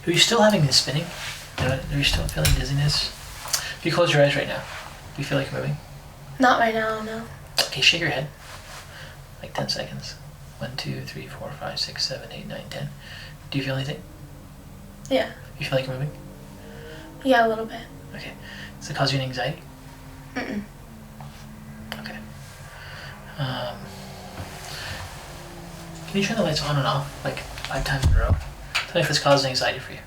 Are you still having this spinning? Are you still feeling dizziness? If you close your eyes right now, do you feel like you're moving? Not right now, no. Okay, shake your head. Like 10 seconds. 1, 2, 3, 4, 5, 6, 7, 8, 9, 10. Do you feel anything? Yeah. You feel like you're moving? Yeah, a little bit. Okay. Does it cause you any anxiety? Mm-mm. Okay. Can you turn the lights on and off like 5 times in a row? Tell me if this causes anxiety for you.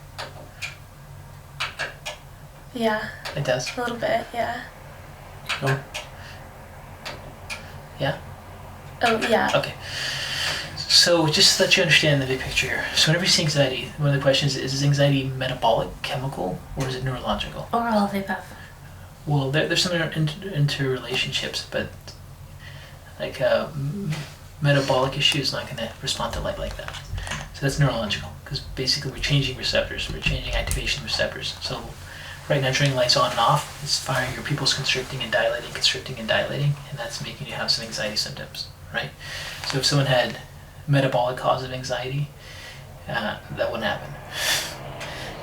Yeah. It does? A little bit, yeah. No? Yeah? Oh, yeah. Okay. So just to let you understand the big picture here. So whenever you see anxiety, one of the questions is anxiety metabolic, chemical, or is it neurological? Or all of the above. Well, there's some interrelationships, but like metabolic issue is not going to respond to light like that. So that's neurological, because basically we're changing receptors, we're changing activation receptors. So right now, turning lights on and off is firing your pupils constricting and dilating, and that's making you have some anxiety symptoms, right? So if someone had metabolic cause of anxiety, that wouldn't happen.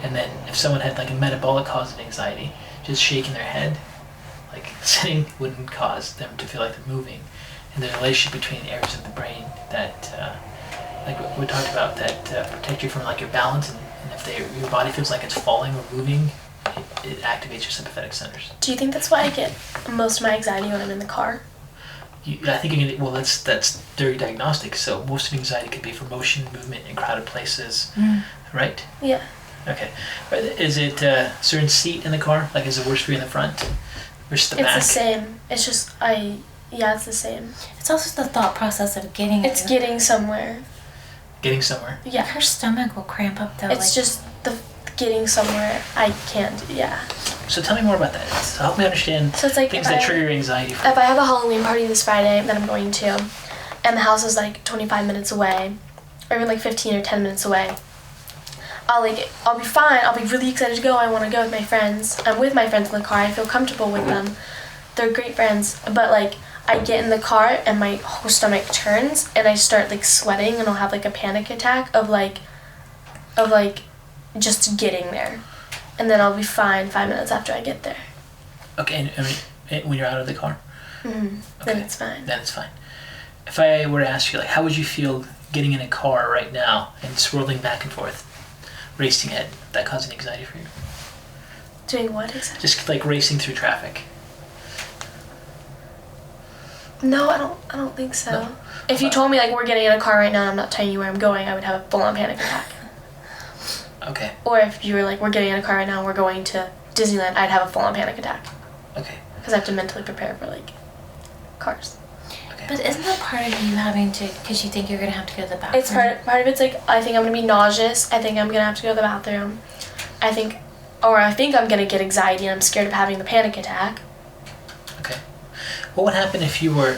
And then if someone had like a metabolic cause of anxiety, just shaking their head, like sitting, wouldn't cause them to feel like they're moving. And the relationship between areas of the brain that, like we talked about, that protect you from like your balance, and if your body feels like it's falling or moving, it activates your sympathetic centers. Do you think that's why I get most of my anxiety when I'm in the car? I think well, that's very diagnostic. So most of anxiety could be for motion, movement in crowded places, right? Yeah. Okay. Is it a certain seat in the car? Like, is it worse for you in the front versus the back? It's the same. It's just it's the same. It's also the thought process of getting It's getting somewhere. Getting somewhere? Yeah. Her stomach will cramp up though. It's just the getting somewhere I can't, yeah. So tell me more about that. So help me understand So it's like things that trigger anxiety. If I have a Halloween party this Friday that I'm going to, and the house is like 25 minutes away, or even like 15 or 10 minutes away, I'll be fine. I'll be really excited to go. I want to go with my friends. I'm with my friends in the car. I feel comfortable with them. They're great friends. But like, I get in the car and my whole stomach turns and I start like sweating and I'll have like a panic attack of just getting there. And then I'll be fine 5 minutes after I get there. Okay, and when you're out of the car? Mm-hmm. Okay. Then it's fine. Then it's fine. If I were to ask you, like, how would you feel getting in a car right now and swirling back and forth, racing ahead? That causing anxiety for you? Doing what exactly? Just like racing through traffic. No, I don't think so. No? If you told me like we're getting in a car right now and I'm not telling you where I'm going, I would have a full-on panic attack. Okay. Or if you were like, we're getting in a car right now and we're going to Disneyland, I'd have a full-on panic attack. Okay. Because I have to mentally prepare for like cars. Okay. But isn't that part of you having to, because you think you're going to have to go to the bathroom? It's part of it's like, I think I'm going to be nauseous. I think I'm going to have to go to the bathroom. I think I'm going to get anxiety and I'm scared of having the panic attack. Okay. What would happen if you were,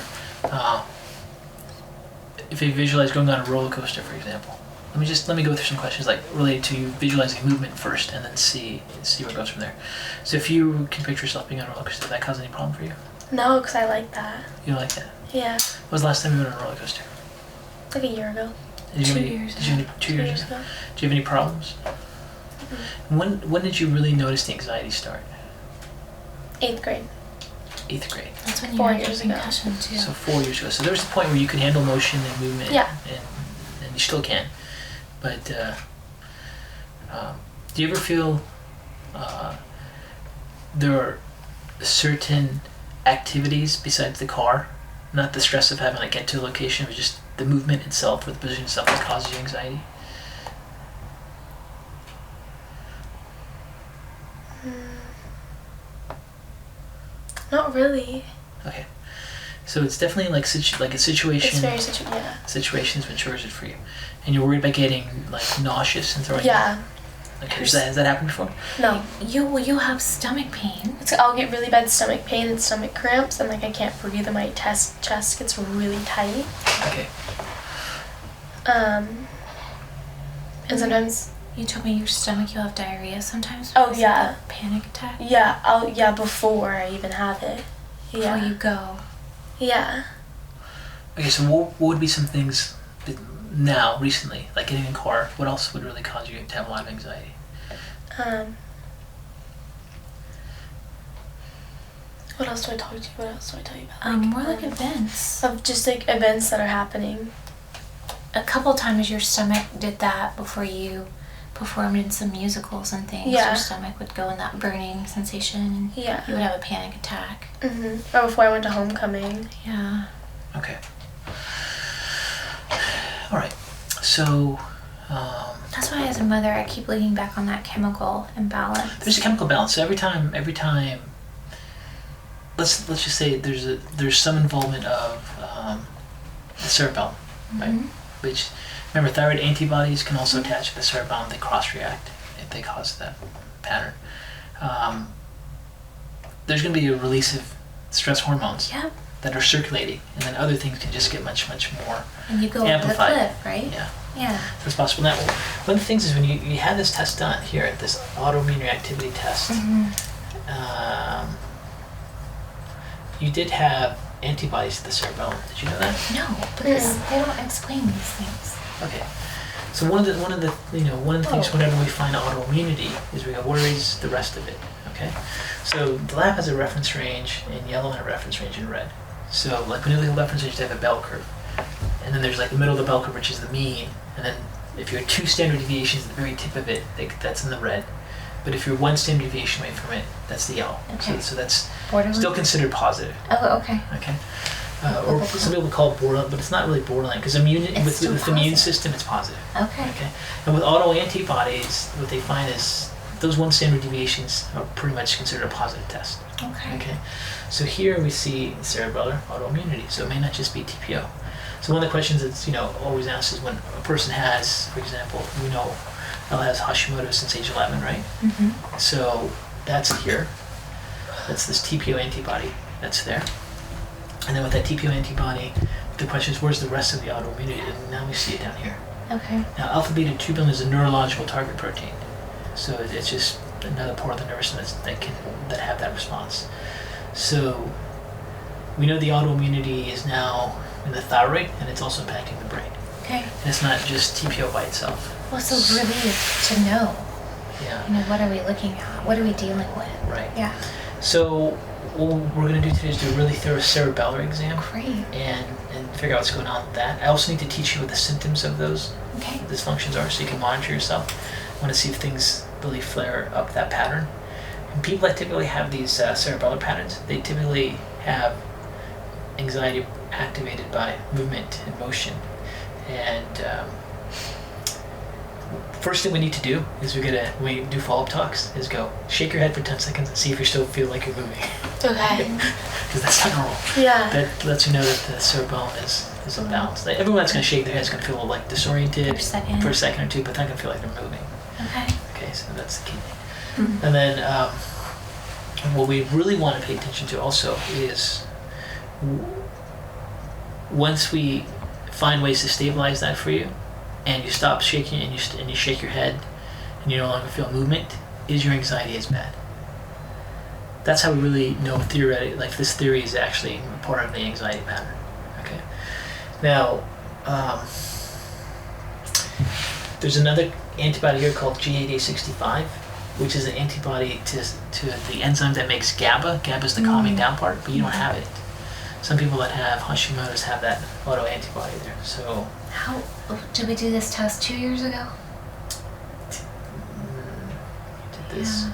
if you visualize going on a roller coaster, for example? Let me go through some questions like related to visualizing movement first, and then see where it goes from there. So if you can picture yourself being on a roller coaster, did that cause any problem for you? No, because I like that. You don't like that? Yeah. When was the last time you went on a roller coaster? Like a year ago. Did you have any, 2 years ago? Do you have any problems? Mm-hmm. When did you really notice the anxiety start? 8th grade. 8th grade. That's when you 4 had years your ago. concussion too. So 4 years ago. So there was a point where you could handle motion and movement. Yeah. And you still can. But do you ever feel there are certain activities besides the car, not the stress of having to get to a location, but just the movement itself or the position itself that causes you anxiety? Not really. Okay. So it's definitely like a situation. It's very yeah. Situations when triggers it for you, and you're worried about getting like nauseous and throwing. Yeah. Like, has that happened before? No. You'll have stomach pain. I'll get really bad stomach pain and stomach cramps, and like I can't breathe, and my chest gets really tight. Okay. And sometimes. You told me your stomach, you'll have diarrhea sometimes. Oh yeah. Panic attack. Yeah. Before I even have it. Yeah. Before you go. Yeah. Okay, so what would be some things that now, recently, like getting in a car, what else would really cause you to have a lot of anxiety? What else do I talk to you? What else do I tell you about? More like events. Of just like events that are happening. A couple times your stomach did that before you performed in some musicals and things. Yeah. Your stomach would go in that burning sensation and Yeah. you would have a panic attack. Or before I went to homecoming. Yeah. Okay. All right. So. That's why as a mother I keep looking back on that chemical imbalance. There's a chemical balance. So every time. Let's just say there's some involvement of the cerebellum, right? Which, remember, thyroid antibodies can also attach to the cerebellum. They cross-react if they cause that pattern. There's going to be a release of stress hormones Yep. that are circulating, and then other things can just get much more And you go amplified. over the cliff, right? Yeah, Yeah. that's possible. Now, one of the things is when you had this test done here, this autoimmune reactivity test, you did have antibodies to the cerebellum. Did you know that? No, because they don't explain these things. Okay. So one of the things whenever we find autoimmunity is we go, where is the rest of it? Okay. So the lab has a reference range in yellow and a reference range in red. So like when you look at the reference range, they have a bell curve, and then there's like the middle of the bell curve, which is the mean, and then if you're 2 standard deviations at the very tip of it, that's in the red. But if you're 1 standard deviation away from it, that's the yellow. Okay. So that's Borderline? still considered positive. Oh, okay. Okay. Or some people call it borderline, but it's not really borderline because with the immune system, it's positive. Okay. Okay. And with autoantibodies, what they find is those 1 standard deviations are pretty much considered a positive test. Okay. Okay. So here we see cerebellar autoimmunity. So it may not just be TPO. So one of the questions that's always asked is when a person has, for example, we know Ella has Hashimoto's since age 11, right? So that's here. That's this TPO antibody that's there. And then with that TPO antibody, the question is where's the rest of the autoimmunity? And now we see it down here. Okay. Now alpha beta tubulin is a neurological target protein. So it's just another part of the nervous system that have that response. So we know the autoimmunity is now in the thyroid and it's also impacting the brain. Okay. And it's not just TPO by itself. Well, so relieved to know. Yeah. What are we looking at? What are we dealing with? Right. Yeah. So what we're going to do today is do a really thorough cerebellar exam. Great. And figure out what's going on with that. I also need to teach you what the symptoms of those Okay. dysfunctions are so you can monitor yourself. I want to see if things really flare up that pattern. And people that typically have these cerebellar patterns, they typically have anxiety activated by movement and motion. And first thing we need to do is when we do follow-up talks, is go shake your head for 10 seconds and see if you still feel like you're moving. Okay. Because that's not normal. Yeah. That lets you know that the cerebellum is imbalanced. Like, everyone that's going to shake their head is going to feel a little like disoriented For a second. for a second or two, but they're not going to feel like they're moving. Okay. Okay, so that's the key thing. And then what we really want to pay attention to also is once we find ways to stabilize that for you, and you stop shaking and you shake your head, and you no longer feel movement, is your anxiety as bad? That's how we really know theoretically, like this theory is actually part of the anxiety pattern. Okay. Now, there's another antibody here called G8A65, which is an antibody to the enzyme that makes GABA. GABA is the calming down part, but you don't have it. Some people that have Hashimoto's have that autoantibody there. So How did we do this test 2 years ago? we did this.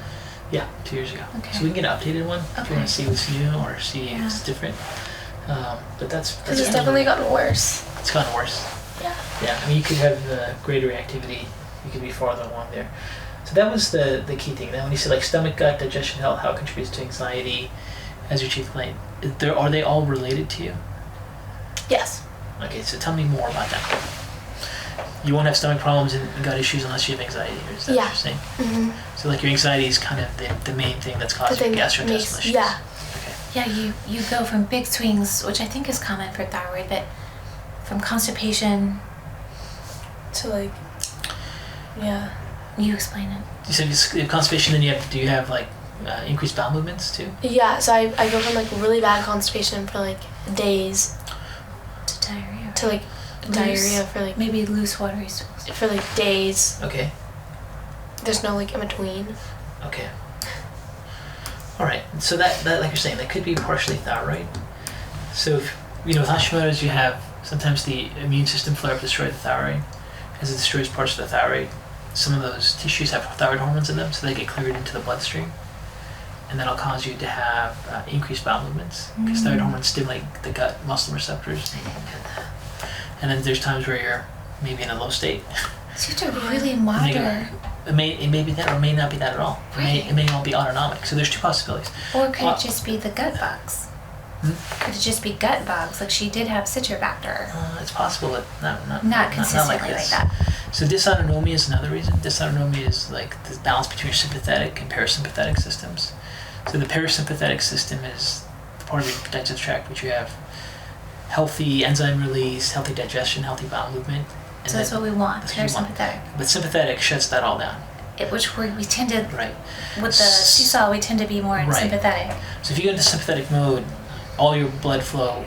Yeah, 2 years ago. Okay. So we can get an updated one if you Okay. want to see what's new or see if it's different. But that's Because it's definitely gotten worse. It's gotten worse. Yeah. Yeah, I mean, you could have greater reactivity. You could be farther along there. So that was the key thing. Then when you say like stomach, gut, digestion, health, how it contributes to anxiety as your chief complaint, are they all related to you? Yes. Okay, so tell me more about that. You won't have stomach problems and gut issues unless you have anxiety. Is that what you're saying? Mm-hmm. So like your anxiety is kind of the main thing that's causing gastrointestinal issues. Yeah. Okay. Yeah, you go from big swings, which I think is common for thyroid, but from constipation To like, yeah. you explain it. You said you have constipation, then do you have like increased bowel movements too? Yeah, so I go from like really bad constipation for like days To diarrhea. to like Loose- diarrhea for like maybe loose watery stools. days. Okay. There's no like in between. Okay. All right. So that like you're saying, that could be partially thyroid. So if, with Hashimoto's, you have sometimes the immune system flare up destroy the thyroid. As it destroys parts of the thyroid, some of those tissues have thyroid hormones in them, so they get cleared into the bloodstream, and that'll cause you to have increased bowel movements because thyroid hormones stimulate the gut muscle receptors. And then there's times where you're maybe in a low state. So you have to really monitor. It may be that, or it may not be that at all. Right. It may all be autonomic. So there's two possibilities. Or could it just be the gut bugs? Could it just be gut bugs? Like she did have Citrobacter. It's possible, but not consistently like this. that. So dysautonomia is another reason. Dysautonomia is like the balance between your sympathetic and parasympathetic systems. So the parasympathetic system is the part of your digestive tract which you have healthy enzyme release, healthy digestion, healthy bowel movement. And So that's what we want, parasympathetic. But sympathetic shuts that all down. Which we tend to, Right. with the seesaw, we tend to be more Right. sympathetic. So if you go into sympathetic mode, all your blood flow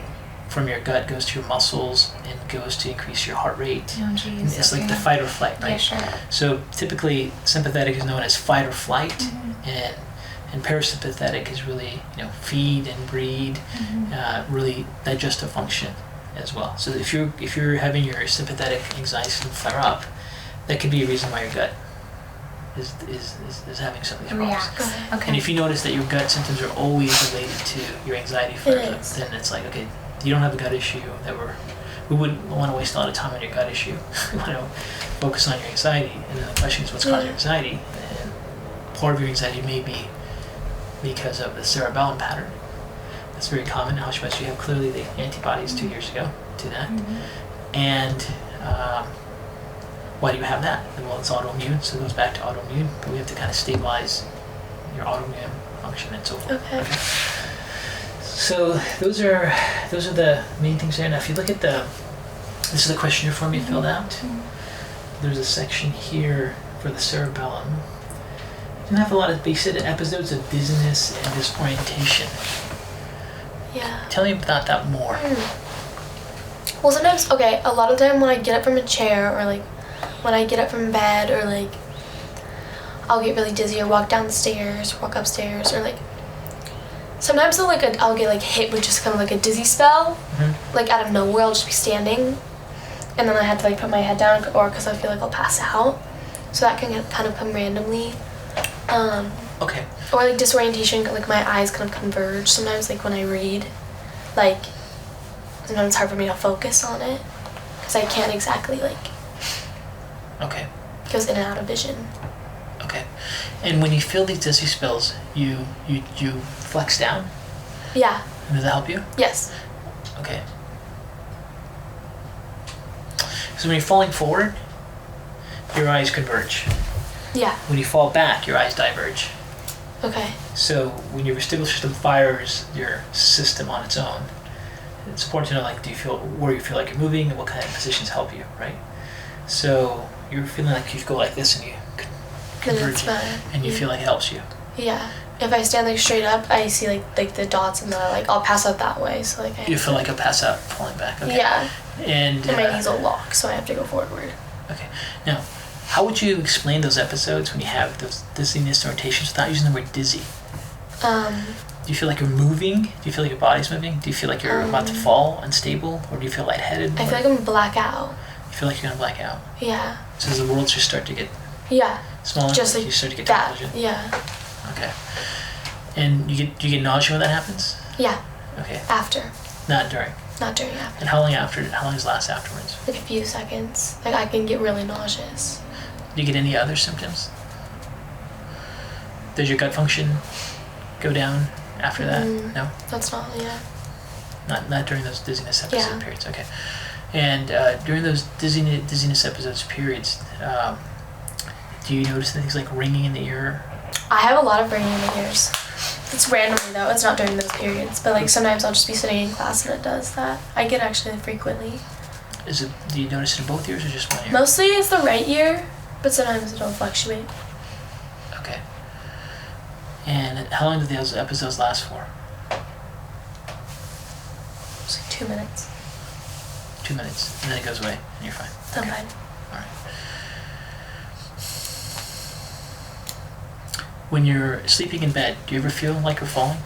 from your gut goes to your muscles and goes to increase your heart rate. Oh, geez. It's like the fight or flight, right? Yeah, sure. So typically sympathetic is known as fight or flight, and parasympathetic is really feed and breed, really digestive function as well. So if you're having your sympathetic anxiety system flare up, that could be a reason why your gut is having some of these problems. Reacts. Okay. And if you notice that your gut symptoms are always related to your anxiety flares up, then it's like, okay, you don't have a gut issue that we wouldn't want to waste a lot of time on your gut issue. We want to focus on your anxiety. And then the question is, what's causing your anxiety? And part of your anxiety may be because of the cerebellum pattern. That's very common in Hashimoto's. You have clearly the antibodies 2 years ago to that. And why do you have that? Well, it's autoimmune, so it goes back to autoimmune, but we have to kind of stabilize your autoimmune function and so forth. Okay. So those are the main things there. Now, if you look at this is the questionnaire form you filled out. There's a section here for the cerebellum. You don't have a lot of basic episodes of dizziness and disorientation. Yeah. Tell me about that more. Well, sometimes, okay, a lot of the time when I get up from a chair or like when I get up from bed or like I'll get really dizzy or walk downstairs, walk upstairs, or like sometimes I'll get like hit with just kind of like a dizzy spell, like out of nowhere. I'll just be standing and then I have to like put my head down or because I feel like I'll pass out. So that can kind of come randomly. Okay. Or like disorientation, like my eyes kind of converge sometimes, like when I read, like sometimes it's hard for me to focus on it because I can't exactly like. Okay. Goes in and out of vision. Okay. And when you feel these dizzy spells, you flex down? Yeah. And does that help you? Yes. Okay. So when you're falling forward, your eyes converge. Yeah. When you fall back, your eyes diverge. Okay. So when your vestibular system fires your system on its own, it's important to know, like, do you feel where you feel like you're moving and what kind of positions help you, right? So you're feeling like you go like this and you converge and you feel like it helps you. Yeah. If I stand like straight up, I see like the dots and I'll pass out that way. So like You feel like you'll pass out falling back. Okay. Yeah. And my knees will lock, so I have to go forward. Okay. Now, how would you explain those episodes when you have those dizziness or rotations without using the word dizzy? Do you feel like you're moving? Do you feel like your body's moving? Do you feel like you're about to fall, unstable? Or do you feel lightheaded? I feel like I'm gonna black out. You feel like you're gonna black out? Yeah. So does the world just start to get smaller? Just like you start to get that. tunnel vision? Yeah. Okay. And do you get nausea when that happens? Yeah. Okay. After. Not during? Not during, after. And how long after? How long does it last afterwards? Like a few seconds. Like I can get really nauseous. Do you get any other symptoms? Does your gut function go down after that? No? That's not, yeah. Not during those dizziness episode Yeah. periods, okay. And during those dizziness episodes periods, do you notice things like ringing in the ear? I have a lot of ringing in the ears. It's randomly though, it's not during those periods. But like sometimes I'll just be sitting in class and it does that. I get actually frequently. Do you notice it in both ears or just one ear? Mostly it's the right ear, but sometimes it'll fluctuate. Okay. And how long do those episodes last for? It's like 2 minutes. 2 minutes, and then it goes away, and you're fine. I'm Okay. fine. All right. when you're sleeping in bed, do you ever feel like you're falling?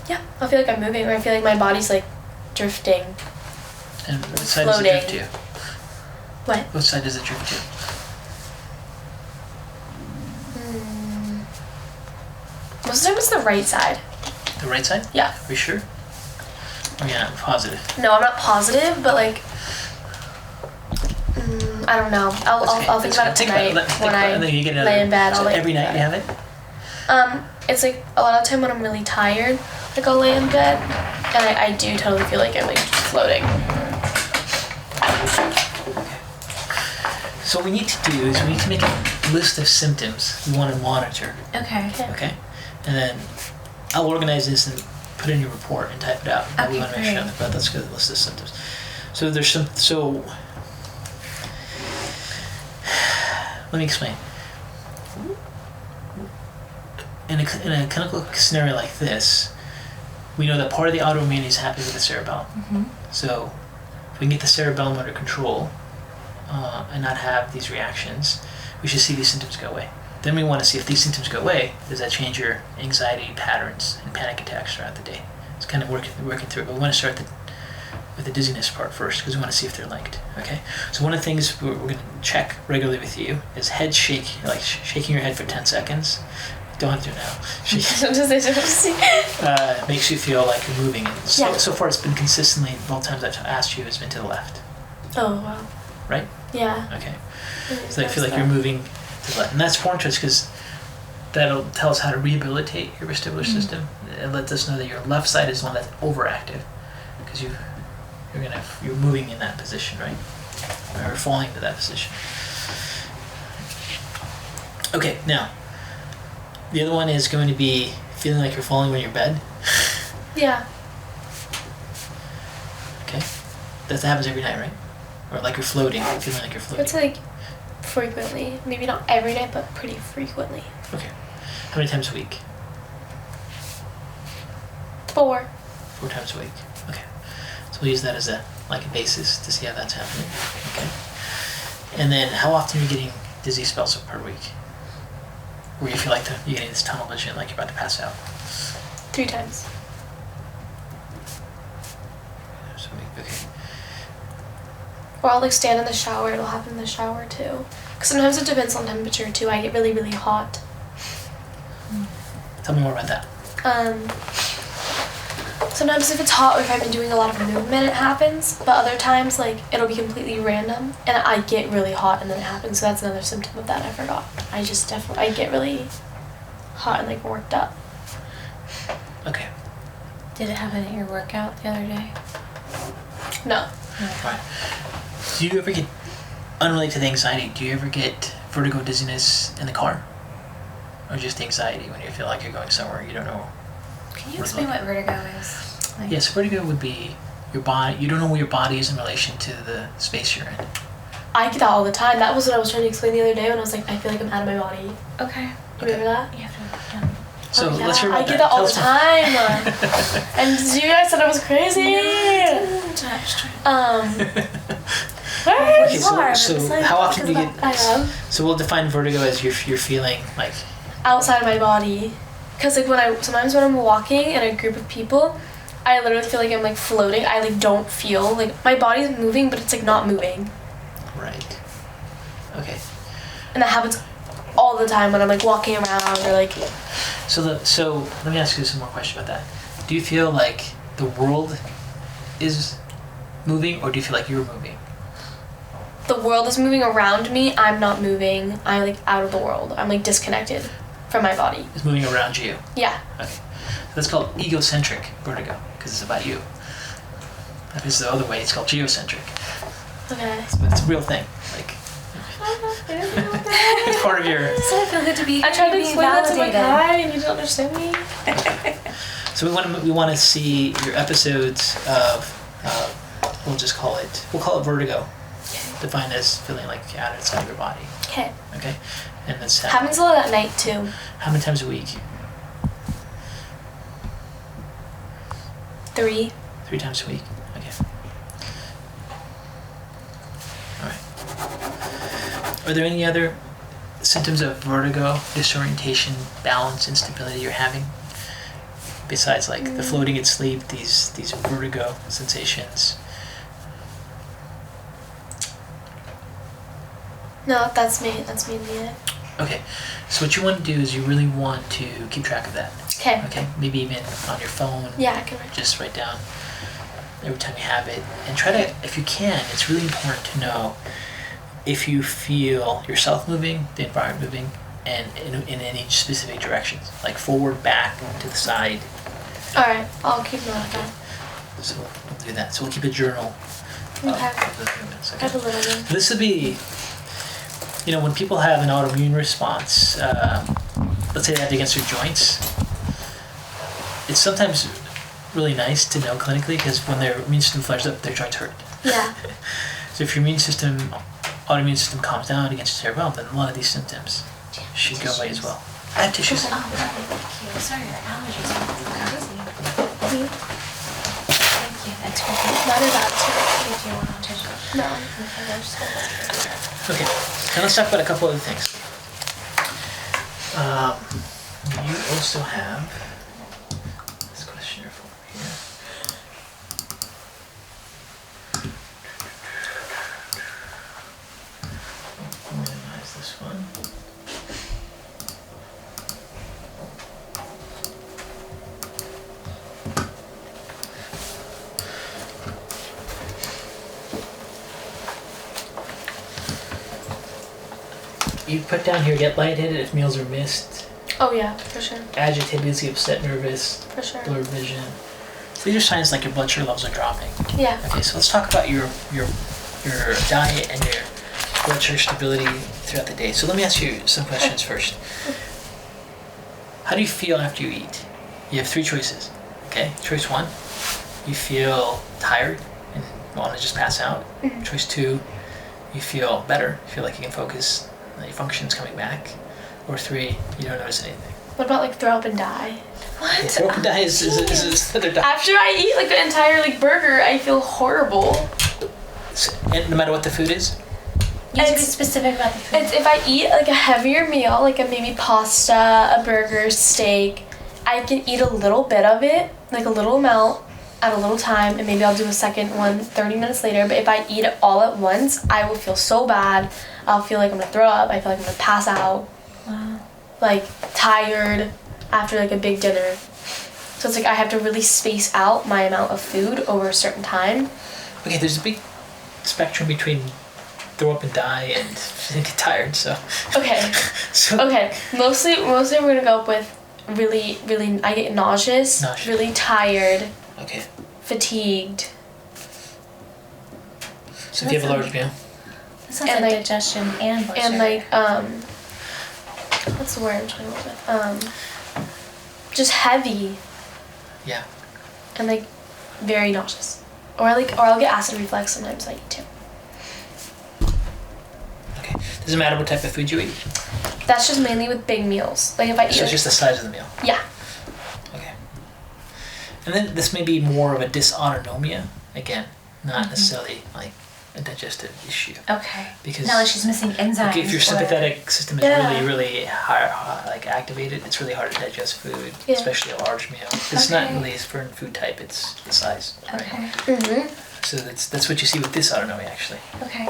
Yeah, I feel like I'm moving, or I feel like my body's like drifting. And what side Floating. does it drift to? What? What side does it drift to? Most of the time it's the right side. The right side? Yeah. Are you sure? Or you're not positive? No, I'm not positive, but like, I don't know. I'll think about it tonight when I lay in bed. So I'll like every night you have it? It's like a lot of the time when I'm really tired, like I'll lay in bed, and I do totally feel like I'm like just floating. So what we need to do is we need to make a list of symptoms we want to monitor. Okay. Okay? And then I'll organize this and put in your report and type it out. Okay, We want to make sure, great. but let's go to the list of symptoms. So there's some, so let me explain. In a clinical scenario like this, we know that part of the autoimmunity is happening with the cerebellum. So if we can get the cerebellum under control and not have these reactions, we should see these symptoms go away. Then we want to see if these symptoms go away, does that change your anxiety patterns and panic attacks throughout the day? It's kind of working through it, but we want to start with the dizziness part first because we want to see if they're linked. Okay. So one of the things we're going to check regularly with you is head shake, like shaking your head for 10 seconds. You don't have to do it now. Makes you feel like you're moving. And so far, it's been consistently both times I've asked you, it's been to the left. Oh wow. Right? Yeah. Okay. So I feel like you're moving to the left, and that's important to us because that'll tell us how to rehabilitate your vestibular system. It lets us know that your left side is the one that's overactive because you're moving in that position, right? Or falling to that position. Okay, now the other one is going to be feeling like you're falling when you're in bed. Yeah. Okay, that happens every night, right? Or like you're floating, feeling like you're floating. It's like frequently, maybe not every night, but pretty frequently. Okay, how many times a week? 4. 4 times a week. Okay. So we'll use that as a basis to see how that's happening. Okay. And then how often are you getting dizzy spells per week? Where you feel like you're getting this tunnel vision, like you're about to pass out? 3 times. So okay. Or I'll like stand in the shower. It'll happen in the shower too. Because sometimes it depends on temperature too. I get really, really hot. Tell me more about that. Sometimes if it's hot or if I've been doing a lot of movement, it happens. But other times, like, it'll be completely random. And I get really hot and then it happens. So that's another symptom of that I forgot. I get really hot and like worked up. Okay. Did it happen at your workout the other day? No. Right. Do you ever get, unrelated to the anxiety, do you ever get vertigo, dizziness in the car? Or just anxiety when you feel like you're going somewhere you don't know? Can you explain what vertigo is? Like, Yes, vertigo would be your body, you don't know where your body is in relation to the space you're in. I get that all the time. That was what I was trying to explain the other day when I was like, I feel like I'm out of my body. okay. You remember that? You have to. So Oh, yeah. let's hear about I get that all the Tell us time. And you guys said I was crazy. Okay, so how often do you get? I am So we'll define vertigo as you're feeling like. outside of my body. Cause like sometimes when I'm walking in a group of people, I literally feel like I'm like floating. I like don't feel like my body's moving, but it's like not moving. Right. Okay. And that happens all the time when I'm like walking around or like. So let me ask you some more questions about that. Do you feel like the world is moving, or do you feel like you're moving? The world is moving around me. I'm not moving. I'm like out of the world. I'm like disconnected from my body. It's moving around you. Yeah. Okay. So that's called egocentric vertigo because it's about you. If it's the other way, it's called geocentric. Okay. It's a real thing. Like it's part of your. Does it feel good to be? I tried to be explain that to my validated? guy and you didn't understand me. So we want to see your episodes of we'll call it vertigo, defined as feeling like you're outside of your body. Okay. Okay, and that's Happens a lot at night too. how many times a week? 3. 3 times a week. Okay. All right. Are there any other symptoms of vertigo, disorientation, balance, instability you're having? Besides like the floating in sleep, these vertigo sensations. No, that's me. That's mainly it. Okay, so what you want to do is you really want to keep track of that. Okay. Okay, maybe even on your phone. Yeah, I can. Just write down every time you have it, and try to, if you can, it's really important to know if you feel yourself moving, the environment moving, and in any specific directions, like forward, back, to the side. All right, I'll keep note of that. So we'll do that. So we'll keep a journal Okay. of those movements. I Okay. have a little one. This would be, when people have an autoimmune response, let's say they have it against their joints, it's sometimes really nice to know clinically, because when their immune system flares up, their joints hurt. Yeah. So if your autoimmune system calms down against your realm, then a lot of these symptoms should go away as well. I have tissues. Oh, thank you. Sorry, your allergies are crazy. Me? Thank you. That's great. Not as bad If you want to tissue. too. No. Okay, now let's talk about a couple other things. You also have this questionnaire form here. I'll minimize this one. You put down here, get lightheaded if meals are missed, Oh yeah, for sure. agitated, busy, upset, nervous, For sure. blurred vision. So these are signs like your blood sugar levels are dropping. Yeah. Okay, so let's talk about your diet and your blood sugar stability throughout the day. So let me ask you some questions first. How do you feel after you eat? You have 3 choices. Okay, choice 1, you feel tired and want to just pass out. Choice 2, you feel better, feel like you can focus, your function's coming back. Or 3, you don't notice anything. What about like throw up and die? Yeah, throw up and die is another die. After I eat like an entire like burger, I feel horrible. And no matter what the food is? You have to be It's- specific about the food. It's if I eat like a heavier meal, like a maybe pasta, a burger, steak, I can eat a little bit of it, like a little amount at a little time, and maybe I'll do a second one 30 minutes later. But if I eat it all at once, I will feel so bad. I'll feel like I'm gonna throw up. I feel like I'm gonna pass out. Wow. Like tired after like a big dinner. So it's like I have to really space out my amount of food over a certain time. Okay, there's a big spectrum between throw up and die and get tired, so. Okay. So, Okay. Mostly we're gonna go up with really, I get nauseous, Nauseous. really tired, okay. fatigued. So if you have a large meal, That sounds And, like like- digestion and blood And sugar. like what's the word I'm trying to work with? Just heavy yeah. and like very nauseous. Or I'll get acid reflux sometimes I eat too. Okay. Doesn't matter what type of food you eat. That's just mainly with big meals. Like if I eat So it's just the size of the meal. yeah. Okay. And then this may be more of a dysautonomia. Again, not necessarily like a digestive issue. Okay. Because Now that she's missing enzymes. if your or- sympathetic system is Yeah. really like activated, it's really hard to digest food, Yeah. especially a large meal. It's not Okay. really a certain food type; it's the size. Right? Okay. Mhm. So that's what you see with dysautonomia actually. Okay.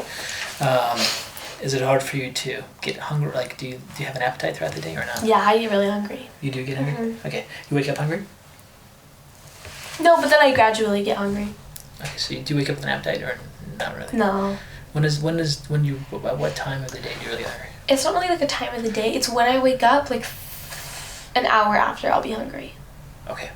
Is it hard for you to get hungry? Like, do you have an appetite throughout the day or not? Yeah, I get really hungry. You do get hungry. Mhm. Okay, you wake up hungry. No, but then I gradually get hungry. Okay, so you do wake up with an appetite or not really? No. What time of the day do you really hungry? It's not really like a time of the day. It's when I wake up, like an hour after I'll be hungry. Okay,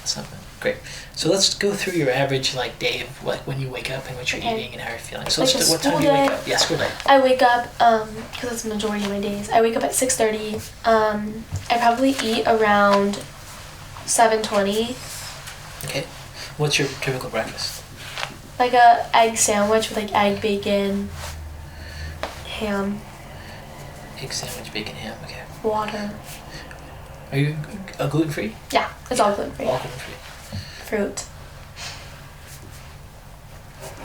that's not bad. Great. So let's go through your average like day of like when you wake up and what you're Okay. eating and how you're feeling. So Like let's a what time school do you wake day? up? Yeah, school day. I wake up, because that's the majority of my days. I wake up at 6:30. I probably eat around 7:20. Okay. What's your typical breakfast? Like a egg sandwich with like egg, bacon, ham, Egg sandwich, bacon, ham. Okay. water. Are you gluten free? Yeah, it's all gluten free. All gluten free. Fruit.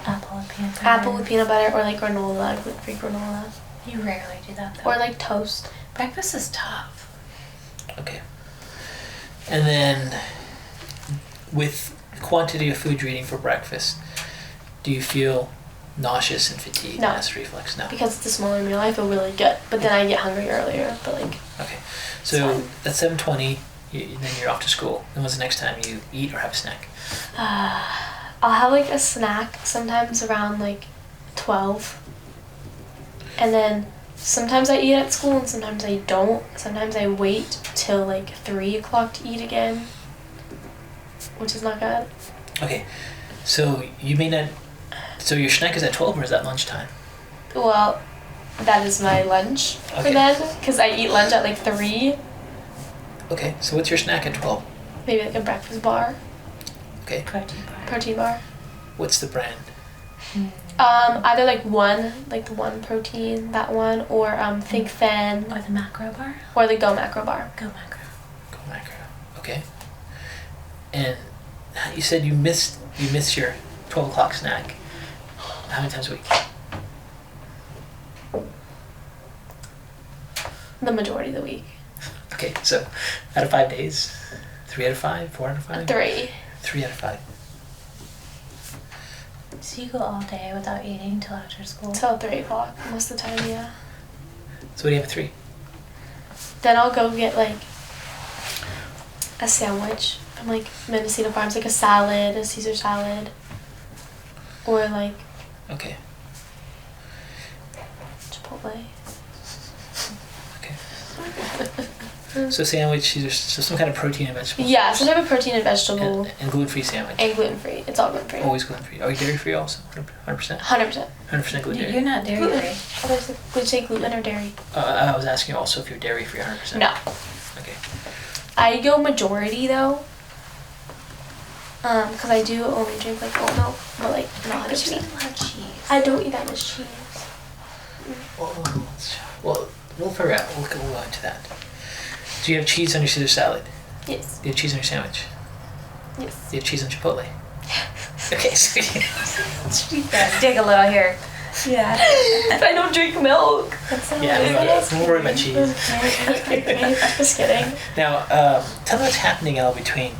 Apple and peanut butter. Apple with peanut butter or like granola, gluten free granola. You rarely do that though. Or like toast. Breakfast is tough. Okay. And then, with the quantity of food you're eating for breakfast, do you feel nauseous and fatigued? No. And acid reflux? No. Because it's a smaller meal, I feel really good. But then I get hungry earlier. But like. Okay. So fine. at 7:20, then you're off to school. Then when's the next time you eat or have a snack? I'll have like a snack sometimes around like 12. And then sometimes I eat at school and sometimes I don't. Sometimes I wait till like 3 o'clock to eat again, which is not good. Okay. So you may not. So your snack is at 12 or is that lunchtime? Well, that is my lunch for Okay. then, because I eat lunch at like 3. Okay. So what's your snack at 12? Maybe like a breakfast bar, Okay. protein bar. What's the brand? Either like the one protein, that one, or Think Thin, Or the macro bar? or the Go Macro bar. Go macro. Go macro. Okay. And you said you missed your 12 o'clock snack. How many times a week? The majority of the week. Okay, so out of 5 days, 3 out of 5, 4 out of 5? 3. 3 out of 5. So you go all day without eating till after school? Till 3 o'clock most of the time, yeah. So what do you have at 3? Then I'll go get like a sandwich from like Mendocino Farms, like a salad, a Caesar salad, or like Okay. Chipotle. Okay. So sandwich, so some kind of protein and vegetable. Yeah, some type of protein and vegetable, And gluten-free sandwich. and gluten-free. It's all gluten-free. Always gluten-free. Are you dairy-free also? 100%? 100%. 100% gluten-free. You're not dairy Gluten. free. Would you say gluten or dairy? I was asking you also if you're dairy-free 100%. No. Okay. I go majority though. Because I do only drink like oat milk, but like not But you 100%. eat a lot of cheese. I don't eat that much cheese. Well, we'll figure out. We'll go into that. Do you have cheese on your Caesar salad? Yes. Do you have cheese on your sandwich? Yes. Do you have cheese on Chipotle? Okay, so Dig a little here. Yeah. I don't drink milk. That's not yeah, we'll worry about cheese. Just kidding. Now, tell me what's happening, Elle, between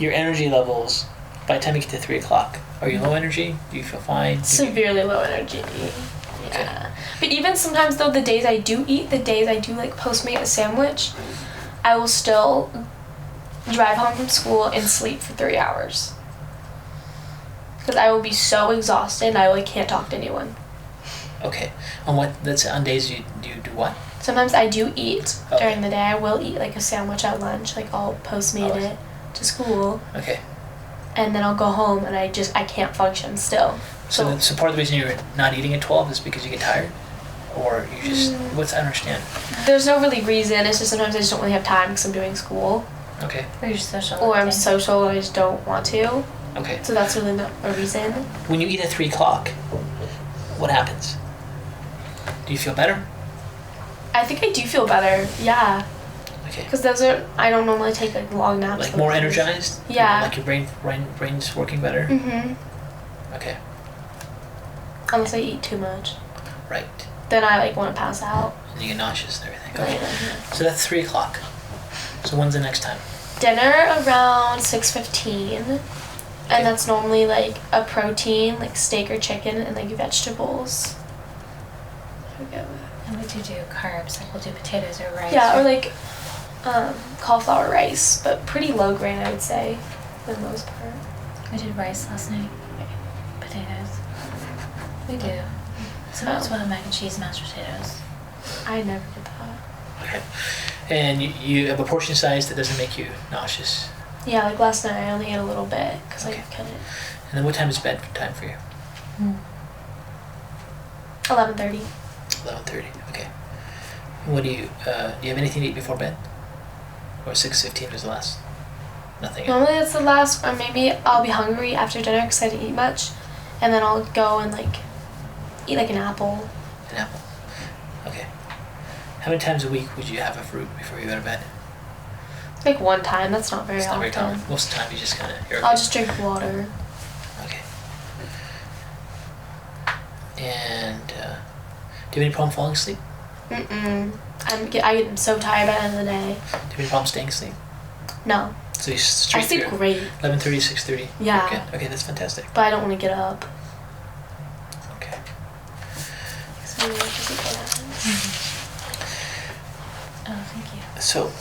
your energy levels by the time you get to 3 o'clock. Are you low energy? Do you feel fine? Severely low energy. Yeah. But even sometimes though, the days I do like Postmate a sandwich, I will still drive home from school and sleep for 3 hours. Because I will be so exhausted and I like can't talk to anyone. Okay. That's on days you do what? Sometimes I do eat Okay. during the day. I will eat like a sandwich at lunch. Like I'll Postmate it to school, Okay. and then I'll go home and I can't function still. So part of the reason you're not eating at 12 is because you get tired? Or you just, I don't understand. There's no really reason. It's just sometimes I just don't really have time because I'm doing school, Okay. Or you're social. or I'm social and I just don't want to. Okay. So that's really not a reason. When you eat at 3 o'clock, what happens? Do you feel better? I think I do feel better. Yeah, Okay. because I don't normally take like long naps. Like more energized? Yeah. Like your brain's working better? Mhm. Okay. Unless I eat too much, Right. then I like want to pass out. And you get nauseous and everything. Right. Okay. So that's 3 o'clock. So when's the next time? Dinner around 6:15, Okay. and that's normally like a protein, like steak or chicken, and like vegetables. And we do carbs, like we'll do potatoes or rice. Yeah, or like cauliflower rice, but pretty low grain, I would say, for the most part. We did rice last night. Potatoes. We do. Sometimes we'll have mac and cheese, mashed potatoes. I never did that. Okay. And you have a portion size that doesn't make you nauseous. Yeah, like last night I only ate a little bit because Okay. I couldn't. And then what time is bedtime for you? 11:30. 11:30. Okay. What do you have anything to eat before bed? Or 6:15 was the last? Nothing. Normally that's the last, or maybe I'll be hungry after dinner because I didn't eat much, and then I'll go and like eat like an apple. An apple. Okay. How many times a week would you have a fruit before you go to bed? Like one time. That's not very It's not often. very common. Most of the time you just kind of. I'll just drink water. Okay. And Do you have any problem falling asleep? I get so tired by the end of the day. Do you have any problem staying asleep? No. So you I straight sleep through great, 11:30 to 6:30. Yeah. Okay. Okay, that's fantastic. but I don't want to get up. Okay. So maybe just see what happens. Oh, thank you. So,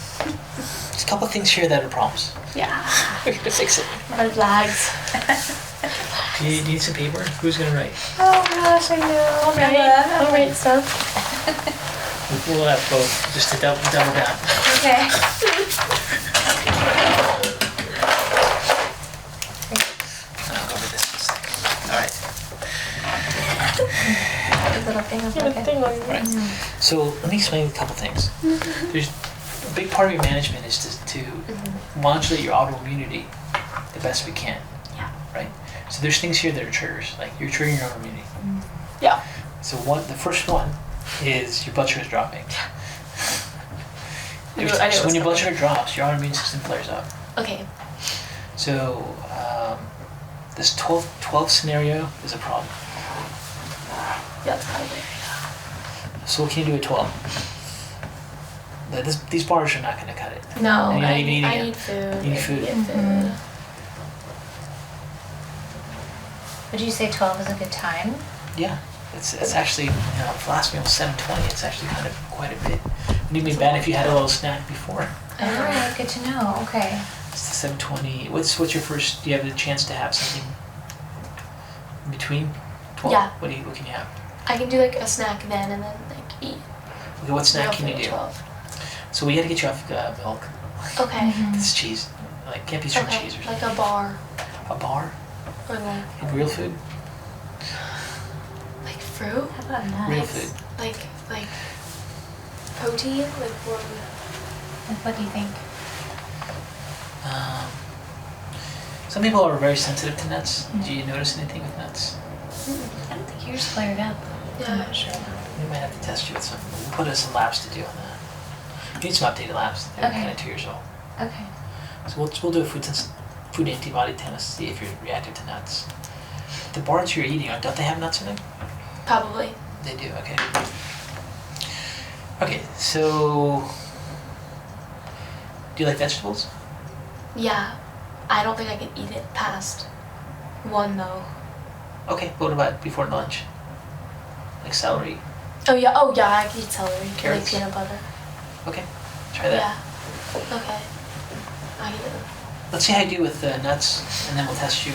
there's a couple of things here that are problems. Yeah. We're gonna fix it. Red flags. Do you need some paper? Who's gonna write? Oh gosh, I know. I'll write stuff. We'll have both, just to double down. Okay. I'll go over this. All right. Little thing. Okay. Right. So let me explain a couple things. There's a big part of your management is to modulate your autoimmunity the best we can. Yeah. Right. So there's things here that are triggers, like you're triggering your autoimmunity. Yeah. So the first one is your blood sugar is dropping. I know So when what's your blood coming. sugar drops, your autoimmune system flares up. Okay. So this 12 scenario is a problem. Yeah, that's probably. So what can you do at 12? These bars are not going to cut it. No, And you're not I even eating it. need food. You need food. I need food. Would you say 12 is a good time? Yeah, it's actually, for last meal 7:20. It's actually kind of quite a bit. Wouldn't it be bad if you had a little snack before? Alright, good to know. Okay. It's the 7:20. What's your first? Do you have the chance to have something in between 12? Yeah. What can you have? I can do like a snack then and then like eat. Okay, what snack can you Roughly do? 12. So we had to get you off milk. Okay. This cheese, like can't be string Okay. cheese or Like something. a bar A bar or and real food. like fruit, How about nuts? Real food. like protein, like more. Like, what do you think? Some people are very sensitive to nuts. Do you notice anything with nuts? I don't think yours flared up. Yeah. I'm not sure. We might have to test you with some. We'll put some labs to do on that. You need some updated labs. They're Okay. kind of 2 years old. Okay. So we'll do a food antibody test to see if you're reactive to nuts. The bars you're eating, don't they have nuts in them? Probably. They do. Okay. Okay. So, do you like vegetables? Yeah. I don't think I can eat it past one though. Okay. What about before lunch? Like celery. Oh yeah. I can eat celery. Carrots? Like peanut butter. Okay. Try that. Yeah. Okay. I can eat it. Let's see how you do with nuts, and then we'll test you.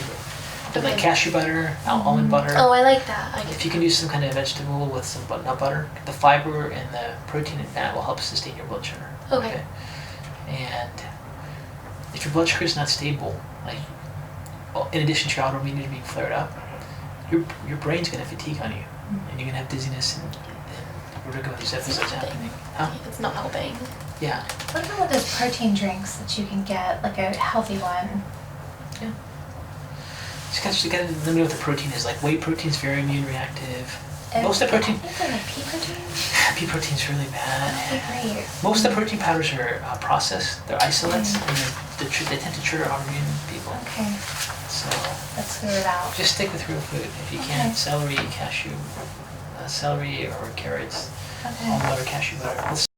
But like Okay. cashew butter, almond butter. Oh, I like that. If you can do some kind of vegetable with some nut butter, the fiber and the protein and fat will help sustain your blood sugar. Okay. And if your blood sugar is not stable, like in addition to your autoimmunity being flared up, your brain's gonna fatigue on you, and you're gonna have dizziness and we're gonna go these episodes happening. Huh? It's not helping. Yeah. What about with those protein drinks that you can get, like a healthy one? Yeah. You gotta limit what the protein is. Like whey protein's very immune reactive. Most of the protein, I think they're like pea protein. pea protein's really bad. Okay, great. Most of the protein powders are processed. They're isolates, and they tend to trigger autoimmune people. Okay, So let's clear it out. just stick with real food if you can. Okay. Celery, cashew, celery or carrots, Okay. almond butter, cashew butter.